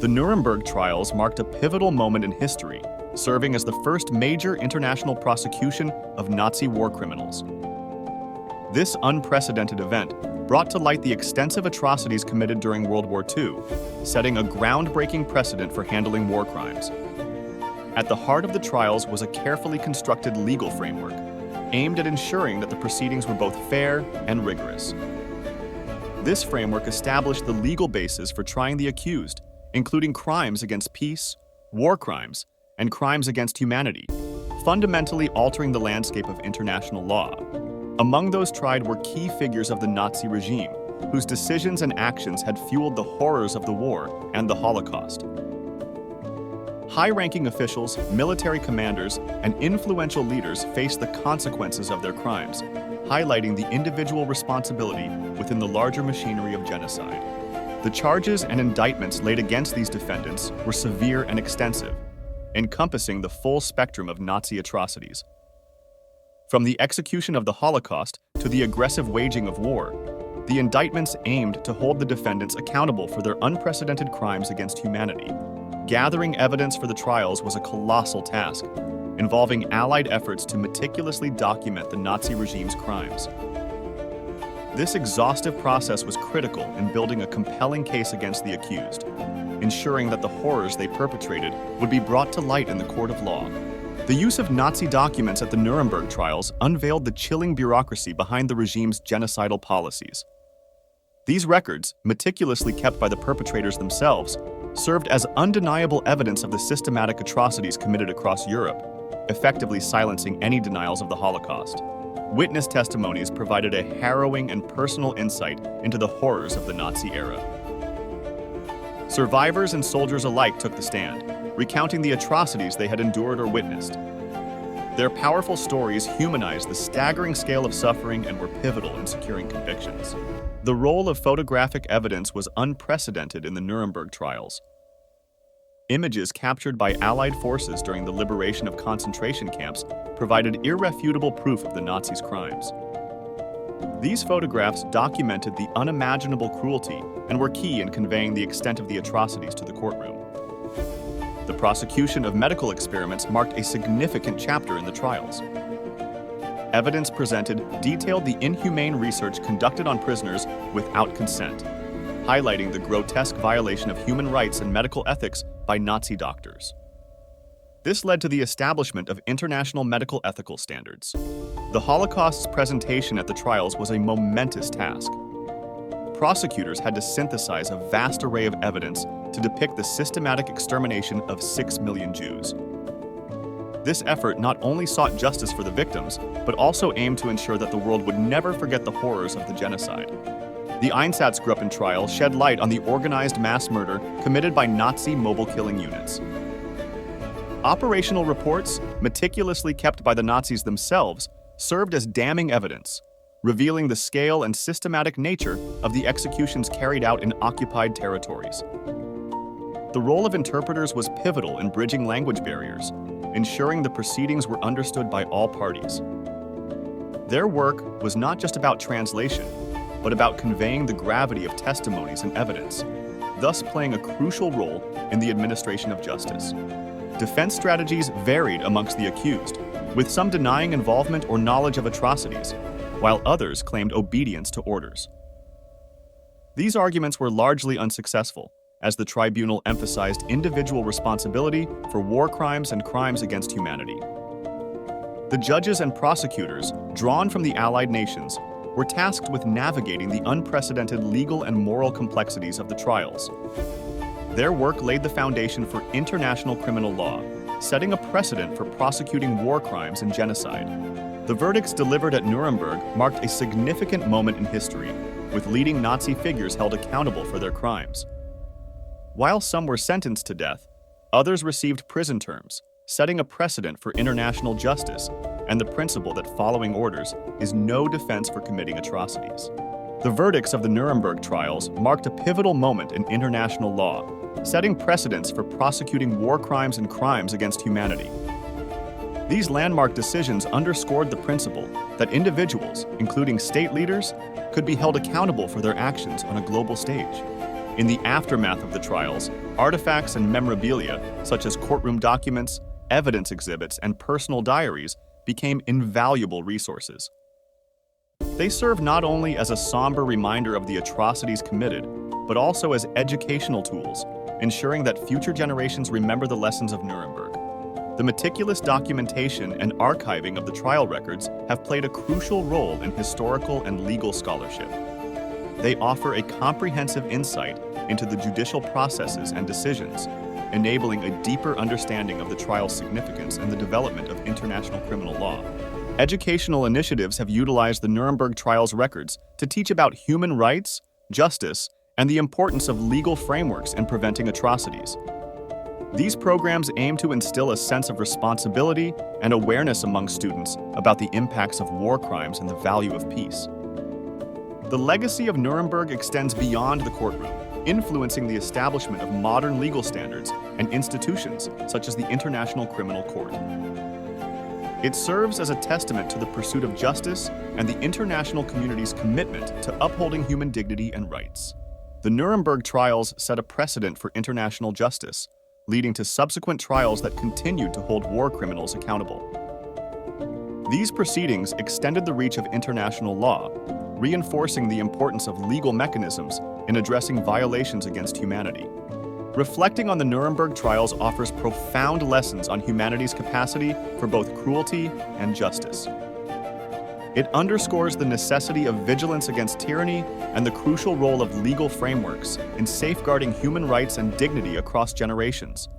The Nuremberg Trials marked a pivotal moment in history, serving as the first major international prosecution of Nazi war criminals. This unprecedented event brought to light the extensive atrocities committed during World War II, setting a groundbreaking precedent for handling war crimes. At the heart of the trials was a carefully constructed legal framework, aimed at ensuring that the proceedings were both fair and rigorous. This framework established the legal basis for trying the accused, including crimes against peace, war crimes, and crimes against humanity, fundamentally altering the landscape of international law. Among those tried were key figures of the Nazi regime, whose decisions and actions had fueled the horrors of the war and the Holocaust. High-ranking officials, military commanders, and influential leaders faced the consequences of their crimes, highlighting the individual responsibility within the larger machinery of genocide. The charges and indictments laid against these defendants were severe and extensive, encompassing the full spectrum of Nazi atrocities. From the execution of the Holocaust to the aggressive waging of war, the indictments aimed to hold the defendants accountable for their unprecedented crimes against humanity. Gathering evidence for the trials was a colossal task, involving Allied efforts to meticulously document the Nazi regime's crimes. This exhaustive process was critical in building a compelling case against the accused, ensuring that the horrors they perpetrated would be brought to light in the court of law. The use of Nazi documents at the Nuremberg trials unveiled the chilling bureaucracy behind the regime's genocidal policies. These records, meticulously kept by the perpetrators themselves, served as undeniable evidence of the systematic atrocities committed across Europe, effectively silencing any denials of the Holocaust. Witness testimonies provided a harrowing and personal insight into the horrors of the Nazi era. Survivors and soldiers alike took the stand, recounting the atrocities they had endured or witnessed. Their powerful stories humanized the staggering scale of suffering and were pivotal in securing convictions. The role of photographic evidence was unprecedented in the Nuremberg trials. Images captured by Allied forces during the liberation of concentration camps provided irrefutable proof of the Nazis' crimes. These photographs documented the unimaginable cruelty and were key in conveying the extent of the atrocities to the courtroom. The prosecution of medical experiments marked a significant chapter in the trials. Evidence presented detailed the inhumane research conducted on prisoners without consent, highlighting the grotesque violation of human rights and medical ethics by Nazi doctors. This led to the establishment of international medical ethical standards. The Holocaust's presentation at the trials was a momentous task. Prosecutors had to synthesize a vast array of evidence to depict the systematic extermination of 6 million Jews. This effort not only sought justice for the victims, but also aimed to ensure that the world would never forget the horrors of the genocide. The Einsatzgruppen trial shed light on the organized mass murder committed by Nazi mobile killing units. Operational reports, meticulously kept by the Nazis themselves, served as damning evidence, revealing the scale and systematic nature of the executions carried out in occupied territories. The role of interpreters was pivotal in bridging language barriers, ensuring the proceedings were understood by all parties. Their work was not just about translation, but about conveying the gravity of testimonies and evidence, thus playing a crucial role in the administration of justice. Defense strategies varied amongst the accused, with some denying involvement or knowledge of atrocities, while others claimed obedience to orders. These arguments were largely unsuccessful, as the tribunal emphasized individual responsibility for war crimes and crimes against humanity. The judges and prosecutors, drawn from the Allied nations, were tasked with navigating the unprecedented legal and moral complexities of the trials. Their work laid the foundation for international criminal law, setting a precedent for prosecuting war crimes and genocide. The verdicts delivered at Nuremberg marked a significant moment in history, with leading Nazi figures held accountable for their crimes. While some were sentenced to death, others received prison terms, setting a precedent for international justice and the principle that following orders is no defense for committing atrocities. The verdicts of the Nuremberg trials marked a pivotal moment in international law, setting precedents for prosecuting war crimes and crimes against humanity. These landmark decisions underscored the principle that individuals, including state leaders, could be held accountable for their actions on a global stage. In the aftermath of the trials, artifacts and memorabilia, such as courtroom documents, evidence exhibits, and personal diaries, became invaluable resources. They serve not only as a somber reminder of the atrocities committed, but also as educational tools, ensuring that future generations remember the lessons of Nuremberg. The meticulous documentation and archiving of the trial records have played a crucial role in historical and legal scholarship. They offer a comprehensive insight into the judicial processes and decisions, enabling a deeper understanding of the trial's significance and the development of international criminal law. Educational initiatives have utilized the Nuremberg Trials records to teach about human rights, justice, and the importance of legal frameworks in preventing atrocities. These programs aim to instill a sense of responsibility and awareness among students about the impacts of war crimes and the value of peace. The legacy of Nuremberg extends beyond the courtroom, influencing the establishment of modern legal standards and institutions such as the International Criminal Court. It serves as a testament to the pursuit of justice and the international community's commitment to upholding human dignity and rights. The Nuremberg trials set a precedent for international justice, leading to subsequent trials that continued to hold war criminals accountable. These proceedings extended the reach of international law, reinforcing the importance of legal mechanisms in addressing violations against humanity. Reflecting on the Nuremberg trials offers profound lessons on humanity's capacity for both cruelty and justice. It underscores the necessity of vigilance against tyranny and the crucial role of legal frameworks in safeguarding human rights and dignity across generations.